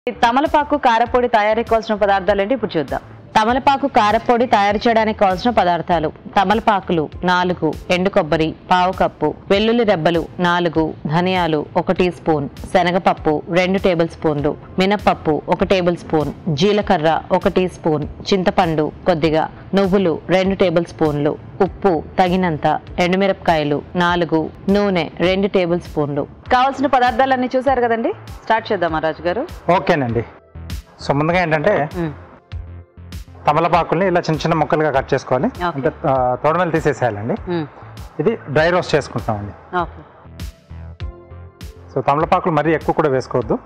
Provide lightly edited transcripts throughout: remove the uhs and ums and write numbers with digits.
తమలపాకు కారపొడి తయారీకి కావాల్సిన పదార్థాలు ఏంటి ఇప్పుడు చూద్దాం. తమలపాకు కారపొడి తయారు చేయడానికి కావాల్సిన పదార్థాలు: తమలపాకులు 4, ఎండు కొబ్బరి పావు కప్పు, వెల్లుల్లి రెబ్బలు 4, ధనియాలు 1 టీ స్పూన్, శనగపప్పు 2 టేబుల్ స్పూన్లు, మినపప్పు 1 టేబుల్ స్పూన్, జీలకర్ర 1 టీ స్పూన్, చింతపండు కొద్దిగా, నువ్వులు 2 టేబుల్ స్పూన్లు, ఉప్పు తగినంత, ఎండుమిరపకాయలు 4, నూనె 2 టేబుల్ స్పూన్లు. కావాల్సిన పదార్థాలన్నీ చూసారు కదండి, స్టార్ట్ చేద్దామా రాజు గారు? ఓకేనండి. సో ముందుగా ఏంటంటే తమలపాకుల్ని ఇలా చిన్న చిన్న ముక్కలుగా కట్ చేసుకోవాలి. అంటే తోడమేలు తీసేసేయాలండి. ఇది డ్రై రోస్ట్ చేసుకుంటామండి. సో తమలపాకులు మరీ ఎక్కువ కూడా వేసుకోవద్దు.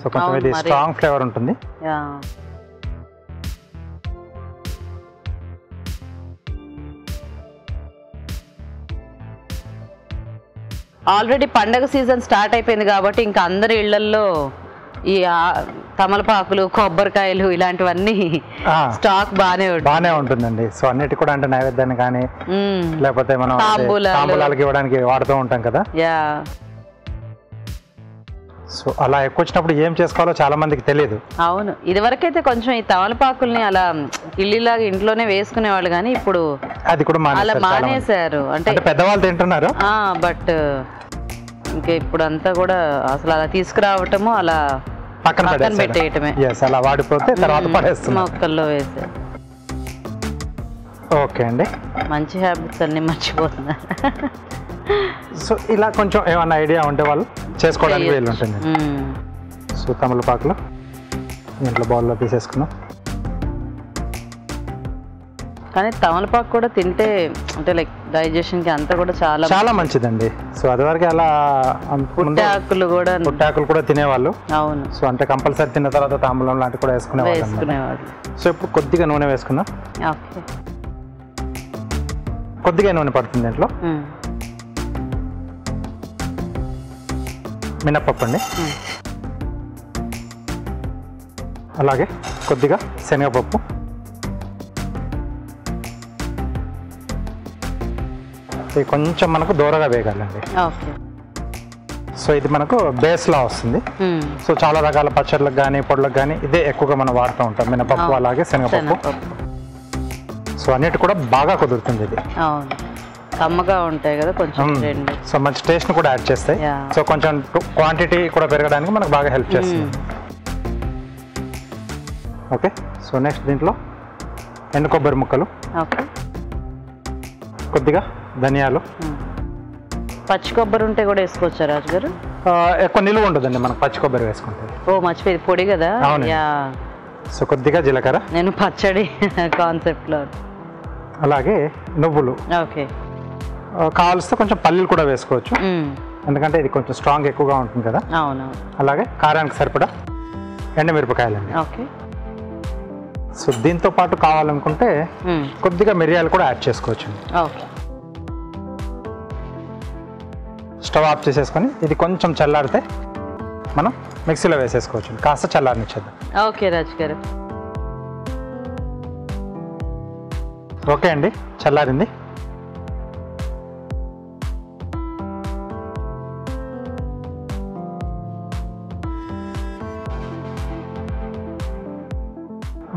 సో కొంచెం ఇది స్ట్రాంగ్ ఫ్లేవర్ ఉంటుంది. ఆల్రెడీ పండగ సీజన్ స్టార్ట్ అయిపోయింది కాబట్టి ఇంకా అందరి ఇళ్లల్లో ఈ తమలపాకులు కొబ్బరికాయలు ఇలాంటివన్నీ స్టాక్ బానే ఉంటుందండి. సో అన్నిటి కూడా అంటే నైవేద్యాన్ని కానీ లేకపోతే మనం తాంబూలాలకి ఇవ్వడానికి వాడుతూ ఉంటాం కదా. సో అలా ఎక్కువ వచ్చినప్పుడు ఏం చేసుకోవాలో చాలా మందికి తెలియదు. అవును, ఇదివరకైతే కొంచెం ఈ తమలపాకుల్ని అలా కిళ్ళిలాగా ఇంట్లోనే వేసుకునేవాళ్ళు, కానీ ఇప్పుడు అది కూడా అలా మానేశారు. అంటే పెద్దవాళ్ళు తింటున్నారు, బట్ ఇంకా ఇప్పుడు అంతా కూడా అసలు అలా తీసుకురావటము అలా పక్కన పెట్టేయటమే. అలా వాడిపోతే తర్వాత పడేస్తున్నాం మొక్కల్లో వేసే. ఓకే అండి, మంచి హ్యాబిట్స్ అన్ని మర్చిపోతున్నారు. సో ఇలా కొంచెం ఏమన్నా ఐడియా ఉంటే వాళ్ళు చేసుకోవడానికి వీలు ఉంటుంది. సో తమలపాకులు ఇంట్లో బౌల్లో తీసేసుకున్నాం. కానీ తమలపాకు కూడా తింటే అంటే లైక్ డైజెషన్ కి అంతా కూడా చాలా మంచిదండి. సో అది వరకు అలా పుట్టాకులు కూడా తినేవాళ్ళు. అవును. సో అంటే కంపల్సరీ తిన్న తర్వాత తాంబూలం లాంటివి కూడా వేసుకునేవాళ్ళు. సో ఇప్పుడు కొద్దిగా నూనె వేసుకున్నాం. కొద్దిగా నూనె పడుతుంది దీంట్లో. మినపప్పు అండి, అలాగే కొద్దిగా శనగపప్పు, కొంచెం మనకు దూరగా వేగాలండి. సో ఇది మనకు బేస్లా వస్తుంది. సో చాలా రకాల పచ్చళ్ళకు కానీ పొడులకు కానీ ఇదే ఎక్కువగా మనం వాడుతూ ఉంటాం, మినపప్పు అలాగే శనగపప్పు. సో అన్నిటి కూడా బాగా కుదురుతుంది ఇది. కమ్మగా ఉంటాయి కదా కొంచెం. సో మంచి టేస్ట్ కూడా యాడ్ చేస్తాయి. సో కొంచెం క్వాంటిటీ కూడా పెరగడానికి మనకు బాగా హెల్ప్ చేస్తుంది. ఓకే, సో నెక్స్ట్ దీంట్లో ఎండు కొబ్బరి ముక్కలు, కొద్దిగా ధనియాలు. పచ్చి కొబ్బరి ఉంటే కూడా వేసుకోవచ్చా రాజు గారు? ఎక్కువ నిలువ ఉండదండి మనకు పచ్చి కొబ్బరి వేసుకుంటే. మర్చిపోయి పొడి కదా. సో కొద్దిగా జీలకర్ర, నేను పచ్చడి కాన్సెప్ట్ లో. అలాగే నువ్వులు. ఓకే, కావాల్స్తే కొంచెం పల్లీలు కూడా వేసుకోవచ్చు, ఎందుకంటే ఇది కొంచెం స్ట్రాంగ్ ఎక్కువగా ఉంటుంది కదా. అవును. అలాగే కారానికి సరిపడా ఎండుమిరపకాయలండి. ఓకే. సో దీంతో పాటు కావాలనుకుంటే కొద్దిగా మిరియాలు కూడా యాడ్ చేసుకోవచ్చు. ఓకే. స్టవ్ ఆఫ్ చేసేసుకొని ఇది కొంచెం చల్లారితే మనం మిక్సీలో వేసేసుకోవచ్చు. కాస్త చల్లారనిచ్చేద్దాం. ఓకే రాజు గారు. ఓకే అండి, చల్లారింది.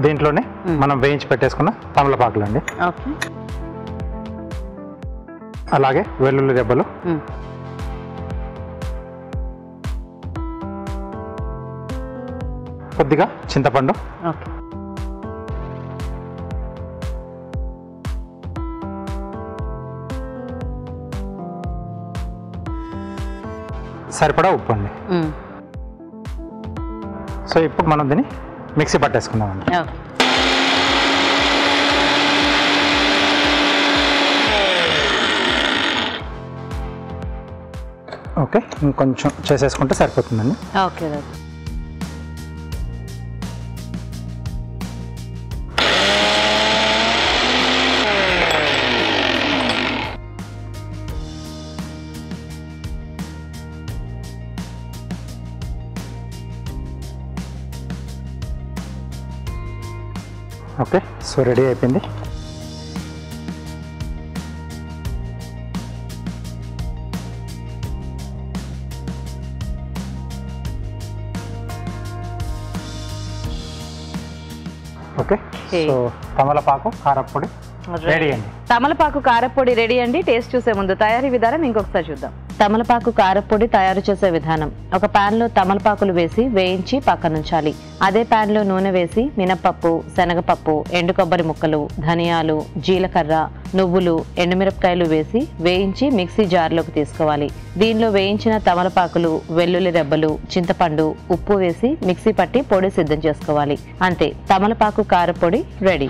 దీంట్లోనే మనం వేయించి పెట్టేసుకున్న తమలపాకులు అండి, అలాగే వెల్లుల్లి రెబ్బలు, కొద్దిగా చింతపండు, సరిపడా ఉప్పు అండి. సో ఇప్పుడు మనం దీన్ని మిక్సీ పట్టేసుకుందామండి. ఓకే, ఇంకొంచెం చేసేసుకుంటే సరిపోతుందండి. ఓకే. ఓకే, సో రెడీ అయిపోయింది. ఓకే, సో తమలపాకు కారపొడి రెడీ అండి. తమలపాకు కారపొడి రెడీ అండి. టేస్ట్ చూసే ముందు తయారీ విధానం ఇంకొకసారి చూద్దాం. తమలపాకు కారపొడి తయారు చేసే విధానం: ఒక పాన్ లో తమలపాకులు వేసి వేయించి పక్కనుంచాలి. అదే పాన్ లో నూనె వేసి మినపప్పు, శనగపప్పు, ఎండు కొబ్బరి ముక్కలు, ధనియాలు, జీలకర్ర, నువ్వులు, ఎండుమిరపకాయలు వేసి వేయించి మిక్సీ జార్లోకి తీసుకోవాలి. దీనిలో వేయించిన తమలపాకులు, వెల్లుల్లి రెబ్బలు, చింతపండు, ఉప్పు వేసి మిక్సీ పట్టి పొడి సిద్ధం చేసుకోవాలి. అంతే, తమలపాకు కారపొడి రెడీ.